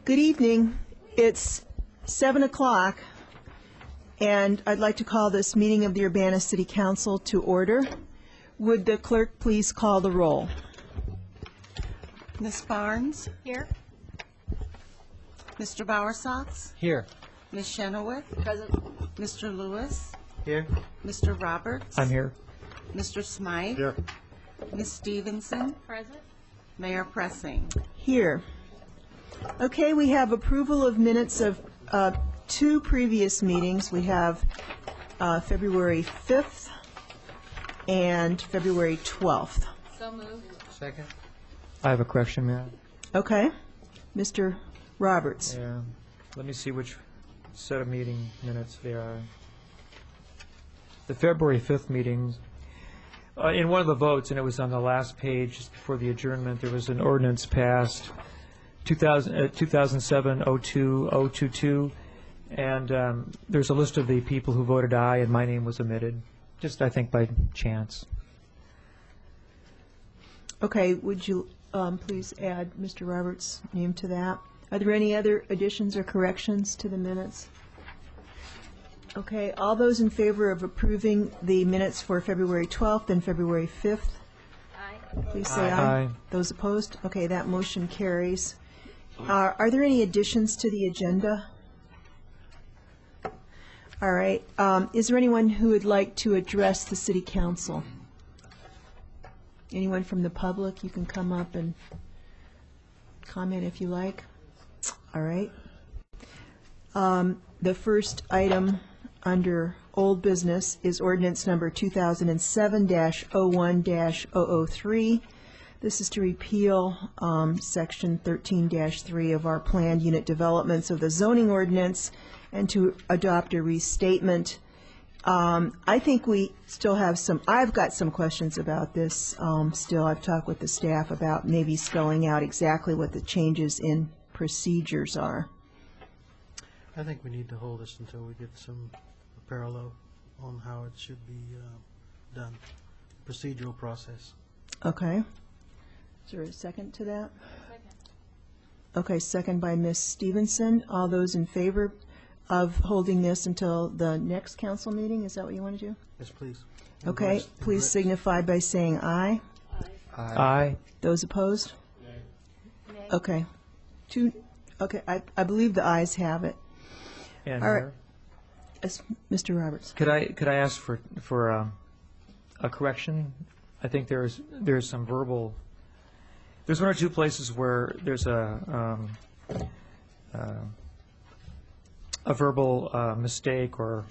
Good evening. It's 7 o'clock, and I'd like to call this meeting of the Urbana City Council to order. Would the clerk please call the roll? Ms. Barnes? Here. Mr. Bowersox? Here. Ms. Chenoweth? Present. Mr. Lewis? Here. Mr. Roberts? I'm here. Mr. Smythe? Here. Ms. Stevenson? Present. Mayor Pressing. Here. Okay, we have approval of minutes of two previous meetings. We have February 5th and February 12th. So moved. Second. I have a question, ma'am. Okay. Mr. Roberts. Yeah. Let me see which set of meeting minutes they are. The February 5th meetings, in one of the votes, and it was on the last page just before the adjournment, there was an ordinance passed 2007-02-022, and there's a list of the people who voted aye, and my name was omitted, just I think by chance. Okay, would you please add Mr. Roberts' name to that? Are there any other additions or corrections to the minutes? Okay, all those in favor of approving the minutes for February 12th and February 5th, Aye. please say aye. Aye. Those opposed? Okay, that motion carries. Are there any additions to the agenda? All right. Is there anyone who would like to address the City Council? Anyone from the public? You can come up and comment if you like. All right. The first item under old business is ordinance number 2007-01-003. This is to repeal section 13-3 of our planned unit developments of the zoning ordinance and to adopt a restatement. I think we still have I've got some questions about this still. I've talked with the staff about maybe spelling out exactly what the changes in procedures are. I think we need to hold this until we get some parallel on how it should be done, procedural process. Okay. Is there a second to that? Second. Okay, second by Ms. Stevenson. All those in favor of holding this until the next council meeting? Is that what you want to do? Yes, please. Okay, Ingress- please ingress- signify by saying aye. Aye. Those opposed? Nay. Okay. Okay, I believe the ayes have it. And All right. Mr. Roberts. could I ask for a correction? I think there's some verbal. There's one or two places where there's a verbal mistake or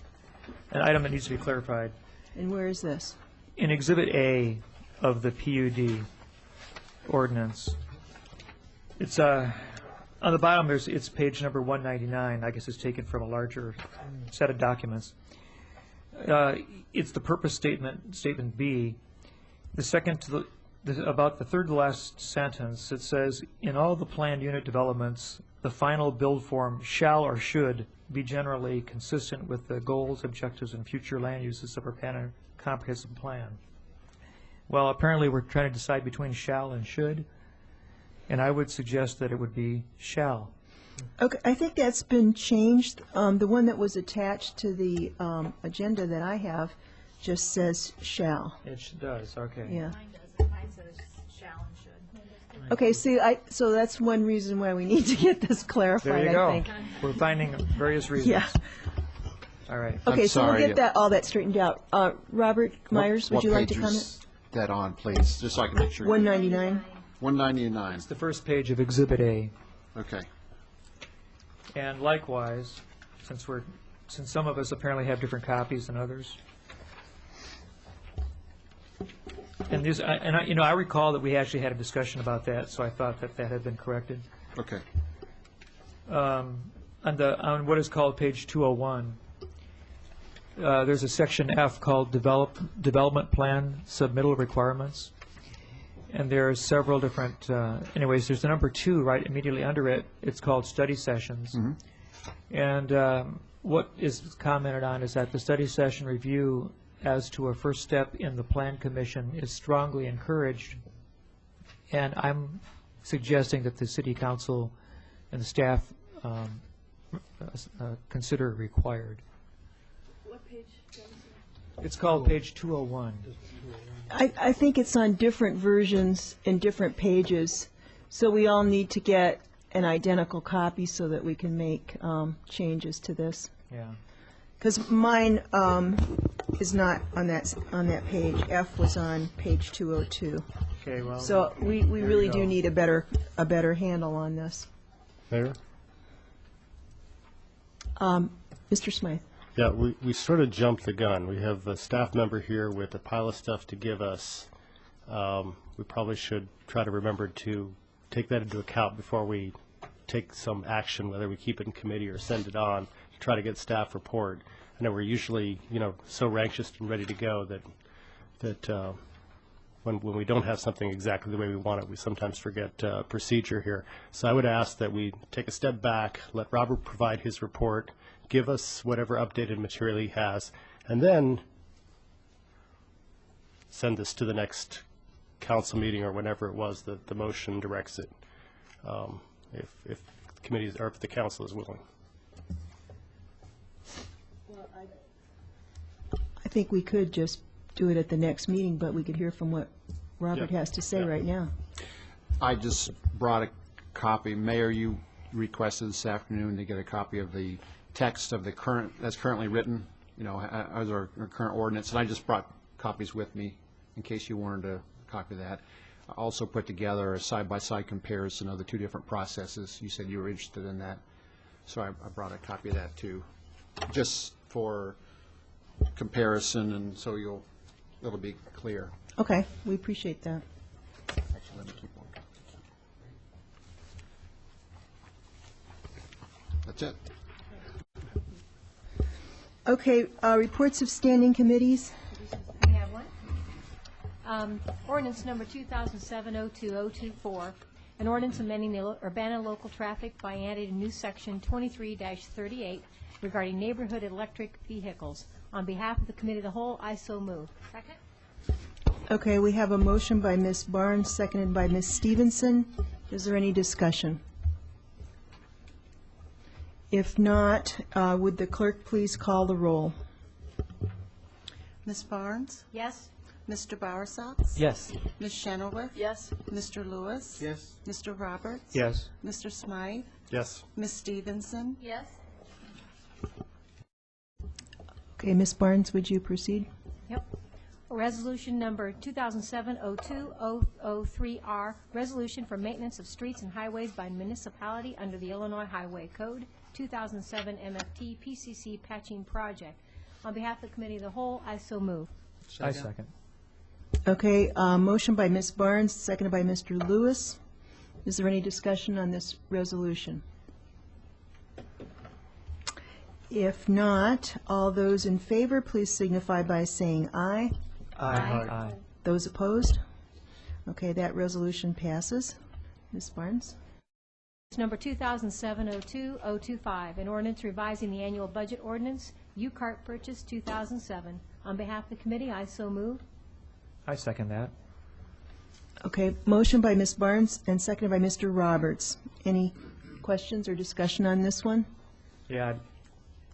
an item that needs to be clarified. And where is this? In Exhibit A of the PUD ordinance, it's on the bottom. It's page number 199. I guess it's taken from a larger set of documents. It's the purpose statement, statement B. The second to about the third to last sentence, it says, in all the planned unit developments, the final build form shall or should be generally consistent with the goals, objectives, and future land uses of our comprehensive plan. Well, apparently we're trying to decide between shall and should, and I would suggest that it would be shall. Okay, I think that's been changed. The one that was attached to the agenda that I have just says shall. It does, okay. Yeah. Mine doesn't. Mine says shall and should. Okay, see, so that's one reason why we need to get this clarified, There you I go. think. We're finding various reasons. Yeah. All right. Okay, so we'll sorry. get all that straightened out. Robert Myers, would you like to comment? What page is that on, please, just so I can make sure? 199. 199. It's the first page of Exhibit A. Okay. And likewise, since some of us apparently have different copies than others. And I recall that we actually had a discussion about that, so I thought that had been corrected. Okay. On what is called page 201, there's a section F called Development Plan Submittal Requirements. And there are several different, anyways, there's the number 2 right immediately under it. It's called Study Sessions. Mm-hmm. And what is commented on is that the study session review as to a first step in the Plan Commission is strongly encouraged. And I'm suggesting that the city council and the staff consider required. What page? It's called page 201. I think it's on different versions in different pages, so we all need to get an identical copy so that we can make changes to this. Yeah. Because mine is not on that page. F was on page 202. Okay, well. So we really do need a better handle on this. Mayor? Mr. Smythe? Yeah, we sort of jumped the gun. We have a staff member here with a pile of stuff to give us. We probably should try to remember to take that into account before we take some action, whether we keep it in committee or send it on, to try to get staff report. I know we're usually, so anxious and ready to go that when we don't have something exactly the way we want it, we sometimes forget procedure here. So I would ask that we take a step back, let Robert provide his report, give us whatever updated material he has, and then send this to the next council meeting or whenever it was that the motion directs it, if the committees or if the council is willing. I think we could just do it at the next meeting, but we could hear from what Robert has to say right now. I just brought a copy. Mayor, you requested this afternoon to get a copy of the text of the that's currently written, as our current ordinance, and I just brought copies with me in case you wanted to copy that. I also put together a side-by-side comparison of the two different processes. You said you were interested in that, so I brought a copy of that too, just for comparison, and so it'll be clear. Okay, we appreciate that. Actually, let me keep one copy. That's it. Okay, reports of standing committees. We have one. Ordinance number 2007-02-024, an ordinance amending the Urbana local traffic by adding a new section 23-38 regarding neighborhood electric vehicles. On behalf of the Committee of the Whole, I so move. Second. Okay, we have a motion by Ms. Barnes, seconded by Ms. Stevenson. Is there any discussion? If not, would the clerk please call the roll? Ms. Barnes? Yes. Mr. Bowersox? Yes. Ms. Shenoweth? Yes. Mr. Lewis? Yes. Mr. Roberts? Yes. Mr. Smythe? Yes. Ms. Stevenson? Yes. Okay, Ms. Barnes, would you proceed? Yep. Resolution number 2007-02-003R, resolution for maintenance of streets and highways by municipality under the Illinois Highway Code, 2007 MFT PCC patching project. On behalf of the Committee of the Whole, I so move. I second. Okay, motion by Ms. Barnes, seconded by Mr. Lewis. Is there any discussion on this resolution? If not, all those in favor, please signify by saying aye. Aye. Those opposed? Okay, that resolution passes. Ms. Barnes? Number 2007-02-025, an ordinance revising the annual budget ordinance, U-Cart purchase 2007. On behalf of the committee, I so move. I second that. Okay, motion by Ms. Barnes and seconded by Mr. Roberts. Any questions or discussion on this one? Yeah.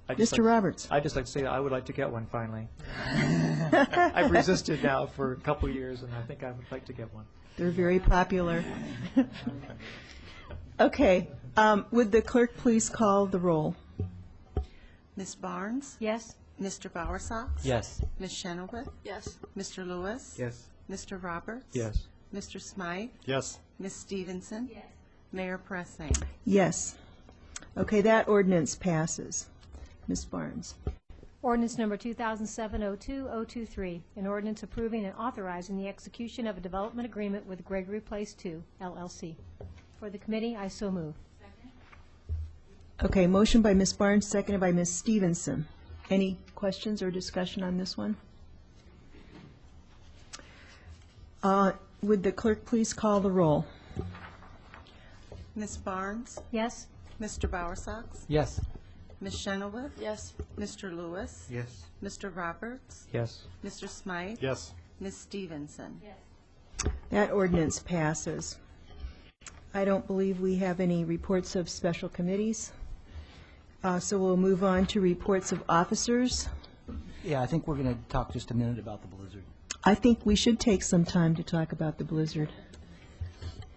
Mr. Roberts? I'd just like to say that I would like to get one finally. I've resisted now for a couple of years, and I think I would like to get one. They're very popular. Okay, would the clerk please call the roll? Ms. Barnes? Yes. Mr. Bowersox? Yes. Ms. Shenoweth? Yes. Mr. Lewis? Yes. Mr. Roberts? Yes. Mr. Smythe? Yes. Ms. Stevenson? Yes. Mayor Pressing? Yes. Okay, that ordinance passes. Ms. Barnes? Ordinance number 2007-02-023, an ordinance approving and authorizing the execution of a development agreement with Gregory Place II, LLC. For the committee, I so move. Okay, motion by Ms. Barnes, seconded by Ms. Stevenson. Any questions or discussion on this one? Would the clerk please call the roll? Ms. Barnes? Yes. Mr. Bowersox? Yes. Ms. Shenoweth? Yes. Mr. Lewis? Yes. Mr. Roberts? Yes. Mr. Smythe? Yes. Ms. Stevenson? That ordinance passes. I don't believe we have any reports of special committees. So we'll move on to reports of officers. Yeah, I think we're going to talk just a minute about the blizzard. I think we should take some time to talk about the blizzard.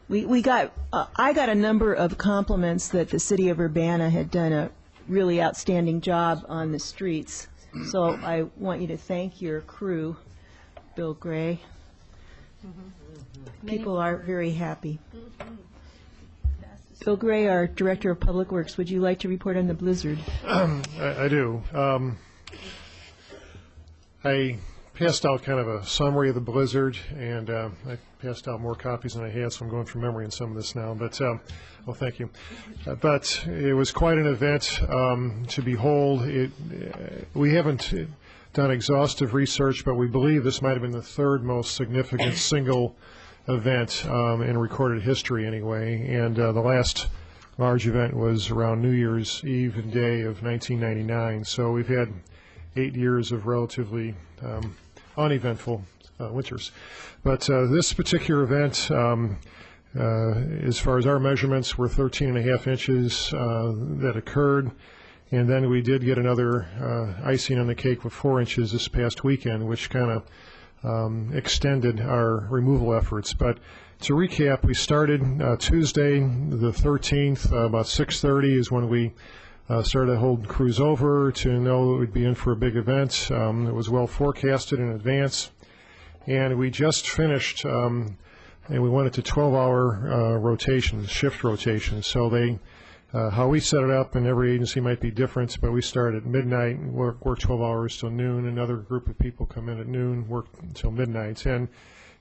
I got a number of compliments that the city of Urbana had done a really outstanding job on the streets. So I want you to thank your crew, Bill Gray. People are very happy. Bill Gray, our Director of Public Works, would you like to report on the blizzard? I do. I passed out kind of a summary of the blizzard, and I passed out more copies than I had, so I'm going from memory on some of this now. But, well, thank you. But it was quite an event to behold. We haven't done exhaustive research, but we believe this might have been the third most significant single event in recorded history anyway. And the last large event was around New Year's Eve and day of 1999. So we've had 8 years of relatively uneventful winters. But this particular event, as far as our measurements, were 13.5 inches that occurred. And then we did get another icing on the cake with 4 inches this past weekend, which kind of extended our removal efforts. But to recap, we started Tuesday the 13th, about 6:30 is when we started to hold crews over to know it would be in for a big event. It was well forecasted in advance. And we just finished, and we went into 12-hour rotations, shift rotations. So they, how we set it up, and every agency might be different, but we start at midnight, work 12 hours till noon. Another group of people come in at noon, work until midnight. And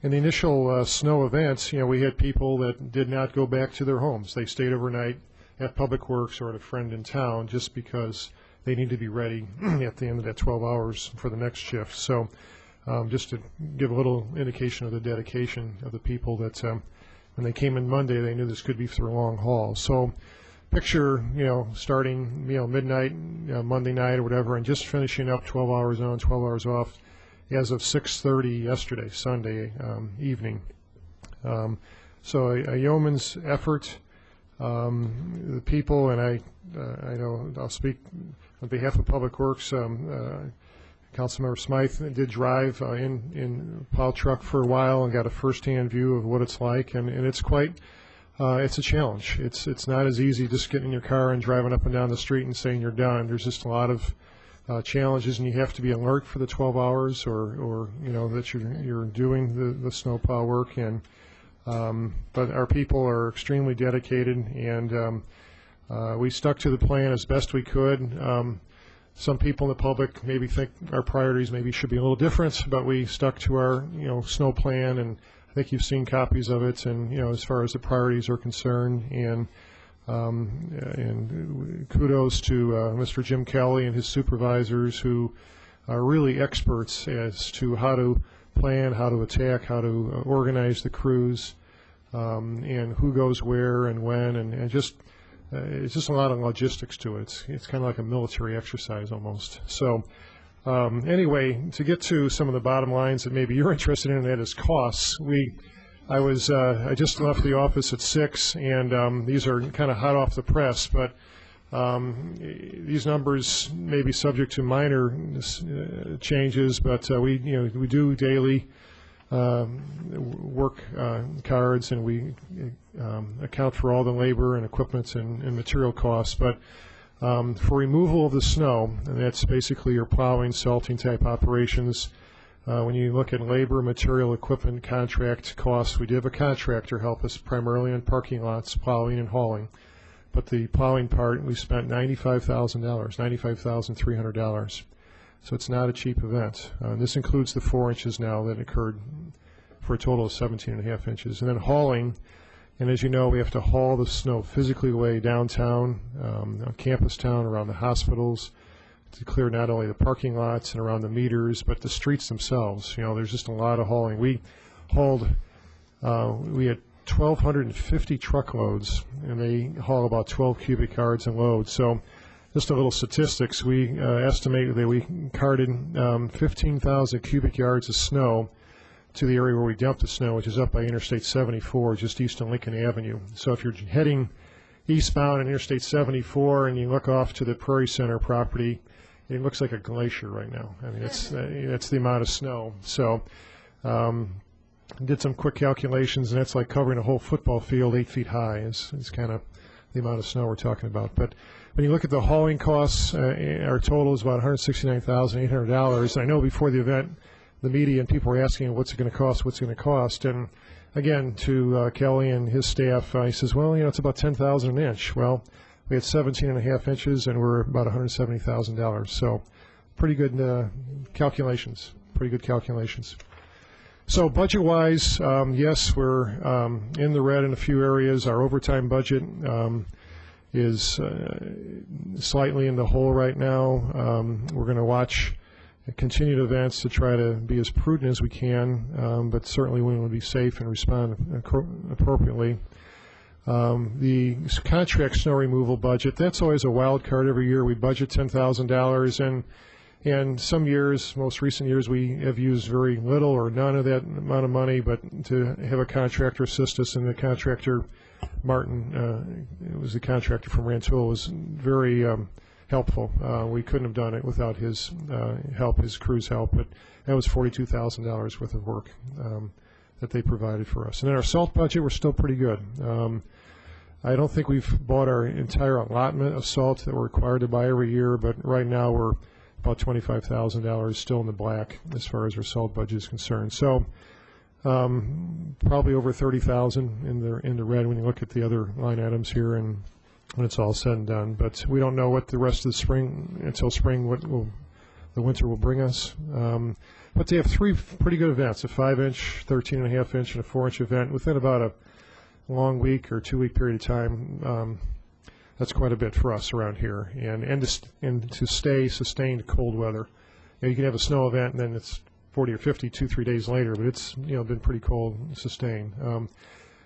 in the initial snow events, we had people that did not go back to their homes. They stayed overnight at Public Works or at a friend in town just because they need to be ready at the end of that 12 hours for the next shift. So just to give a little indication of the dedication of the people that when they came in Monday, they knew this could be for the long haul. So picture, starting, midnight, Monday night or whatever, and just finishing up 12 hours on, 12 hours off as of 6:30 yesterday, Sunday evening. So a yeoman's effort. The people, and I know I'll speak on behalf of Public Works, Councilmember Smythe did drive in plow truck for a while and got a first-hand view of what it's like, and it's quite, it's a challenge. It's not as easy just getting in your car and driving up and down the street and saying you're done. There's just a lot of challenges, and you have to be alert for the 12 hours or that you're doing the snow plow work. And but our people are extremely dedicated, and we stuck to the plan as best we could. Some people in the public maybe think our priorities maybe should be a little different, but we stuck to our snow plan, and I think you've seen copies of it. And as far as the priorities are concerned, and kudos to Mr. Jim Kelly and his supervisors, who are really experts as to how to plan, how to attack, how to organize the crews, and who goes where and when, and just it's just a lot of logistics to it. It's kind of like a military exercise almost. So anyway, to get to some of the bottom lines that maybe you're interested in, that is costs. I just left the office at 6, and these are kind of hot off the press, but these numbers may be subject to minor changes, but we do daily work cards, and we account for all the labor and equipment and material costs. But for removal of the snow, and that's basically your plowing, salting type operations, when you look at labor, material, equipment, contract costs, we did have a contractor help us primarily on parking lots, plowing and hauling. But the plowing part, we spent $95,000, $95,300. So it's not a cheap event. This includes the 4 inches now that occurred for a total of 17.5 inches. And then hauling, and as you know, we have to haul the snow physically away downtown, campus town, around the hospitals, to clear not only the parking lots and around the meters, but the streets themselves. There's just a lot of hauling. We hauled, we had 1,250 truckloads, and they haul about 12 cubic yards in load. So just a little statistics, we estimate that we carted 15,000 cubic yards of snow to the area where we dump the snow, which is up by Interstate 74, just east of Lincoln Avenue. So if you're heading eastbound on Interstate 74 and you look off to the Prairie Center property, it looks like a glacier right now. I mean, it's the amount of snow. So did some quick calculations, and that's like covering a whole football field 8 feet high is kind of the amount of snow we're talking about. But when you look at the hauling costs, our total is about $169,800. I know before the event, the media and people were asking, what's it going to cost? And again, to Kelly and his staff, he says, well, it's about $10,000 an inch. Well, we had 17.5 inches, and we're about $170,000. So pretty good calculations, So budget-wise, yes, we're in the red in a few areas. Our overtime budget is slightly in the hole right now. We're going to watch continued events to try to be as prudent as we can, but certainly we want to be safe and respond appropriately. The contract snow removal budget, that's always a wild card every year. We budget $10,000, and some years, most recent years, we have used very little or none of that amount of money, but to have a contractor assist us, and the contractor, Martin, it was the contractor from Rantoul, was very helpful. We couldn't have done it without his help, his crew's help, but that was $42,000 worth of work that they provided for us. And then our salt budget, we're still pretty good. I don't think we've bought our entire allotment of salt that we're required to buy every year, but right now we're about $25,000 still in the black as far as our salt budget is concerned. So probably over $30,000 in the red when you look at the other line items here, and when it's all said and done. But we don't know what the rest of the spring, until spring, what the winter will bring us. But they have 3 pretty good events: a 5-inch, 13.5 inch, and a 4-inch event within about a long week or 2-week period of time. That's quite a bit for us around here, and to stay sustained cold weather. You can have a snow event and then it's 40 or 50 2-3 days later, but it's been pretty cold and sustained.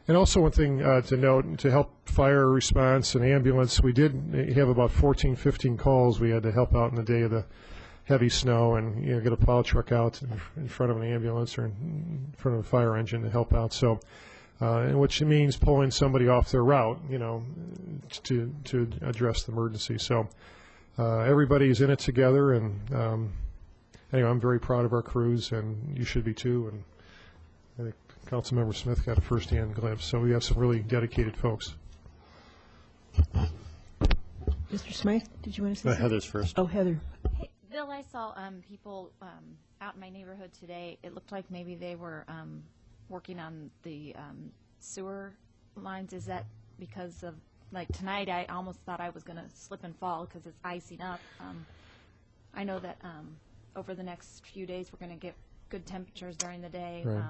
And also one thing to note, to help fire response and ambulance, we did have about 14-15 calls we had to help out in the day of the heavy snow, and get a plow truck out in front of an ambulance or in front of a fire engine to help out. So. Which means pulling somebody off their route, to address the emergency. So everybody's in it together, and anyway, I'm very proud of our crews, and you should be too. And I think Councilmember Smith got a first-hand glimpse. So we have some really dedicated folks. Mr. Smythe, did you want to say something? Heather's first. Oh, Heather. Hey, Bill, I saw people out in my neighborhood today. It looked like maybe they were working on the sewer lines. Is that because of, like, tonight I almost thought I was going to slip and fall because it's icing up. I know that over the next few days we're going to get good temperatures during the day. Right.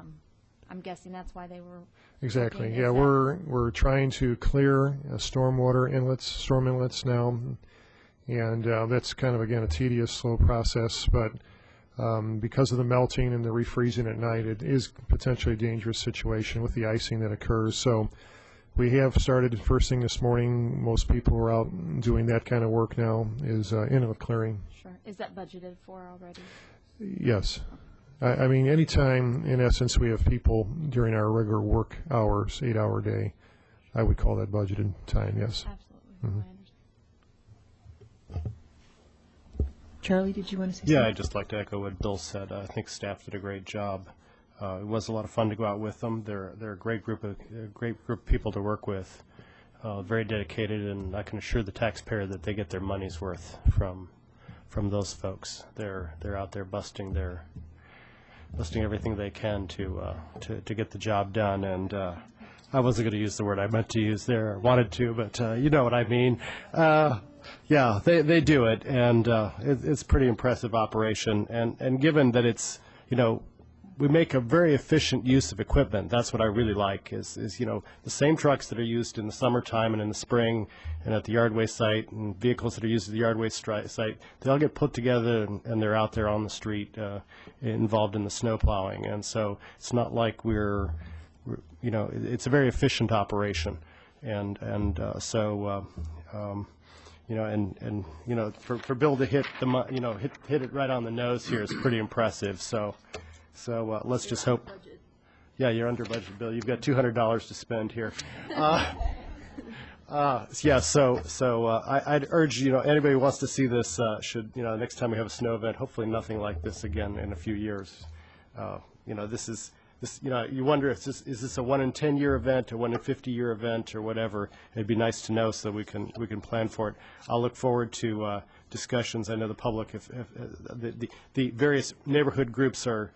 I'm guessing that's why they were Exactly. working. Yeah, we're trying to clear storm inlets now, and that's kind of, again, a tedious, slow process, but because of the melting and the refreezing at night, it is potentially a dangerous situation with the icing that occurs. So we have started first thing this morning. Most people are out doing that kind of work now, is inlet clearing. Sure. Is that budgeted for already? Yes. I mean, anytime, in essence, we have people during our regular work hours, 8-hour day, I would call that budgeted time, yes. Absolutely. Mhm. I understand. Charlie, did you want to say something? Yeah, I'd just like to echo what Bill said. I think staff did a great job. It was a lot of fun to go out with them. They're a great group of people to work with. Very dedicated, and I can assure the taxpayer that they get their money's worth from those folks. They're out there busting everything they can to get the job done. And I wasn't going to use the word I meant to use there, wanted to, but you know what I mean. Yeah, they do it, and it's a pretty impressive operation. And given that it's, we make a very efficient use of equipment. That's what I really like is the same trucks that are used in the summertime and in the spring and at the Yardway site, and vehicles that are used at the Yardway site, they all get put together and they're out there on the street involved in the snow plowing. And so it's not like it's a very efficient operation. For Bill to hit hit it right on the nose here is pretty impressive. So So let's just hope. Yeah, you're under budget, Bill. You've got $200 to spend here. Yeah, so I'd urge, anybody who wants to see this should, next time we have a snow event, hopefully nothing like this again in a few years. You wonder if is this a 1 in 10-year event, a 1 in 50-year event, or whatever. It'd be nice to know so we can plan for it. I'll look forward to discussions. I know the public, if the various neighborhood groups are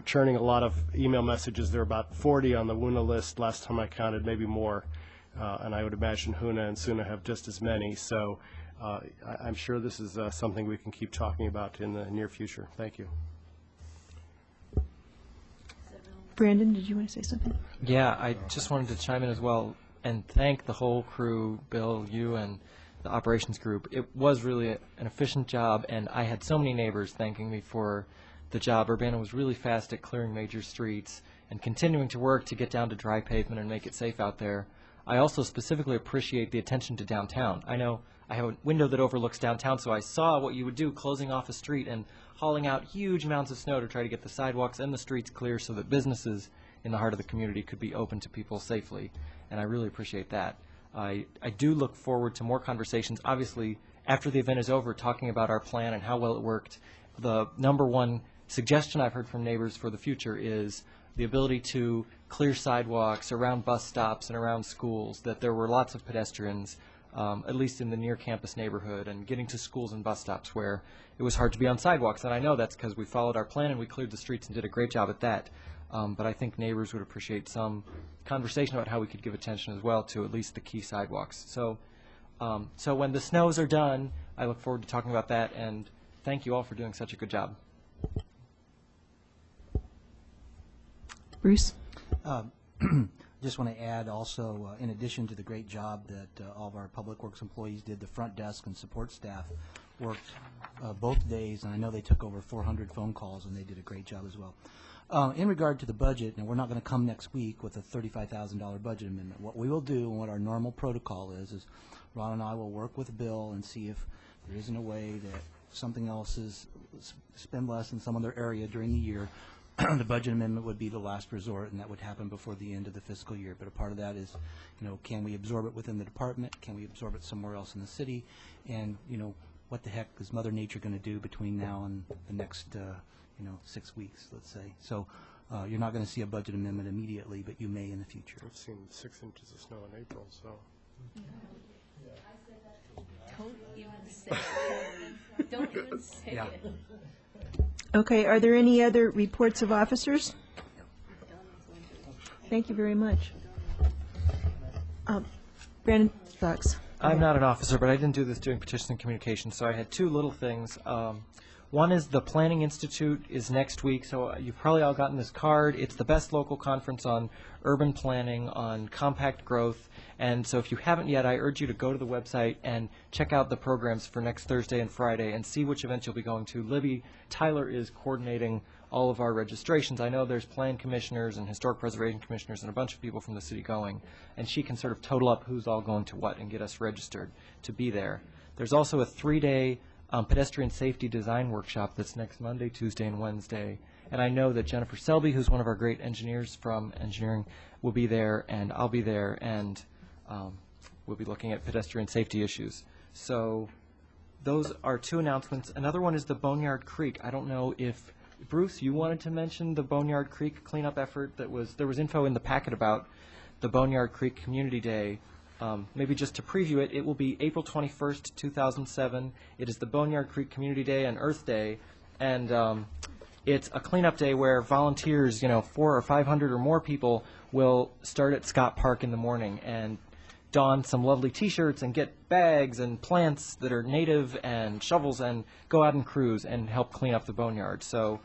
churning a lot of email messages. There are about 40 on the WUNA list last time I counted, maybe more. And I would imagine HUNA and SUNA have just as many. So I'm sure this is something we can keep talking about in the near future. Thank you. Brandon, did you want to say something? Yeah, I just wanted to chime in as well and thank the whole crew, Bill, you, and the operations group. It was really an efficient job, and I had so many neighbors thanking me for the job. Urbana was really fast at clearing major streets and continuing to work to get down to dry pavement and make it safe out there. I also specifically appreciate the attention to downtown. I know I have a window that overlooks downtown, so I saw what you would do, closing off a street and hauling out huge amounts of snow to try to get the sidewalks and the streets clear so that businesses in the heart of the community could be open to people safely, and I really appreciate that. I do look forward to more conversations, obviously, after the event is over, talking about our plan and how well it worked. The number one suggestion I've heard from neighbors for the future is the ability to clear sidewalks around bus stops and around schools, that there were lots of pedestrians, at least in the near campus neighborhood, and getting to schools and bus stops where it was hard to be on sidewalks. And I know that's because we followed our plan and we cleared the streets and did a great job at that. But I think neighbors would appreciate some conversation about how we could give attention as well to at least the key sidewalks. So when the snows are done, I look forward to talking about that, and thank you all for doing such a good job. Bruce? Just want to add also, in addition to the great job that all of our Public Works employees did, the front desk and support staff worked both days, and I know they took over 400 phone calls, and they did a great job as well. In regard to the budget, and we're not going to come next week with a $35,000 budget amendment. What we will do and what our normal protocol is Ron and I will work with Bill and see if there isn't a way that something else is spend less in some other area during the year. The budget amendment would be the last resort, and that would happen before the end of the fiscal year. But a part of that is, can we absorb it within the department? Can we absorb it somewhere else in the city? And, what the heck is Mother Nature going to do between now and the next, 6 weeks, let's say? So you're not going to see a budget amendment immediately, but you may in the future. We've seen 6 inches of snow in April, so. Don't even say it. Don't even say it. Okay, are there any other reports of officers? Thank you very much. Brandon Fox. I'm not an officer, but I didn't do this doing petitions and communications, so I had two little things. One is the Planning Institute is next week, so you've probably all gotten this card. It's the best local conference on urban planning, on compact growth, and so if you haven't yet, I urge you to go to the website and check out the programs for next Thursday and Friday and see which events you'll be going to. Libby Tyler is coordinating all of our registrations. I know there's plan commissioners and historic preservation commissioners and a bunch of people from the city going, and she can sort of total up who's all going to what and get us registered to be there. There's also a 3-day pedestrian safety design workshop that's next Monday, Tuesday, and Wednesday. And I know that Jennifer Selby, who's one of our great engineers from engineering, will be there, and I'll be there, and we'll be looking at pedestrian safety issues. So those are two announcements. Another one is the Boneyard Creek. I don't know if, Bruce, you wanted to mention the Boneyard Creek cleanup effort. There was info in the packet about the Boneyard Creek Community Day. Maybe just to preview it, it will be April 21st, 2007. It is the Boneyard Creek Community Day and Earth Day, and it's a cleanup day where volunteers, 400 or 500 or more people, will start at Scott Park in the morning and don some lovely T-shirts and get bags and plants that are native and shovels and go out and cruise and help clean up the boneyard. So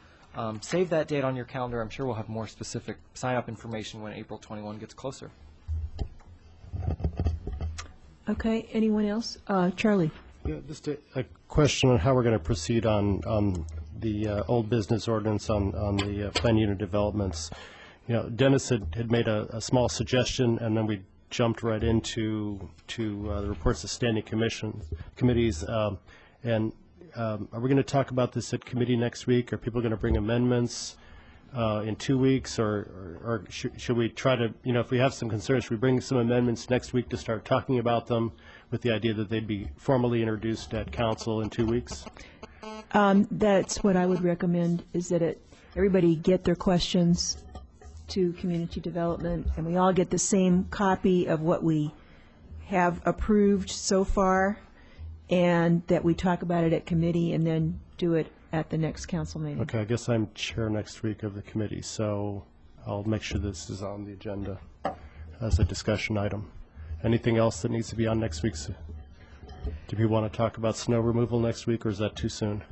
save that date on your calendar. I'm sure we'll have more specific sign-up information when April 21 gets closer. Okay, anyone else? Charlie? Yeah, just a question on how we're going to proceed on the old business ordinance on the plan unit developments. Dennis had made a small suggestion, and then we jumped right into the reports of standing committees. Are we going to talk about this at committee next week? Are people going to bring amendments? in 2 weeks, or should we try to, if we have some concerns, should we bring some amendments next week to start talking about them with the idea that they'd be formally introduced at council in 2 weeks? That's what I would recommend, is that everybody get their questions to community development, and we all get the same copy of what we have approved so far, and that we talk about it at committee and then do it at the next council meeting. Okay, I guess I'm chair next week of the committee, so I'll make sure this is on the agenda as a discussion item. Anything else that needs to be on next week's? Do we want to talk about snow removal next week, or is that too soon?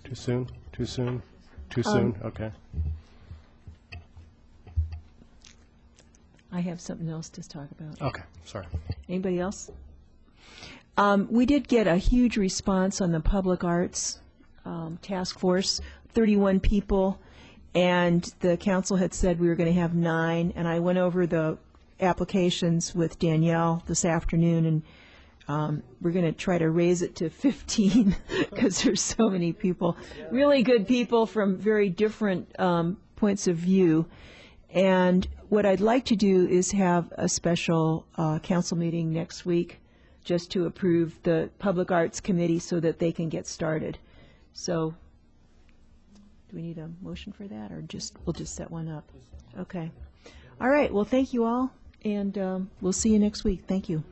Too soon? Too soon? Too soon? Okay. I have something else to talk about. Okay, sorry. Anybody else? We did get a huge response on the public arts task force, 31 people, and the council had said we were going to have 9, and I went over the applications with Danielle this afternoon, and we're going to try to raise it to 15 because there's so many people, really good people from very different points of view. And what I'd like to do is have a special council meeting next week just to approve the Public Arts Committee so that they can get started. So do we need a motion for that, or we'll just set one up? Okay. All right. Well, thank you all, and we'll see you next week. Thank you.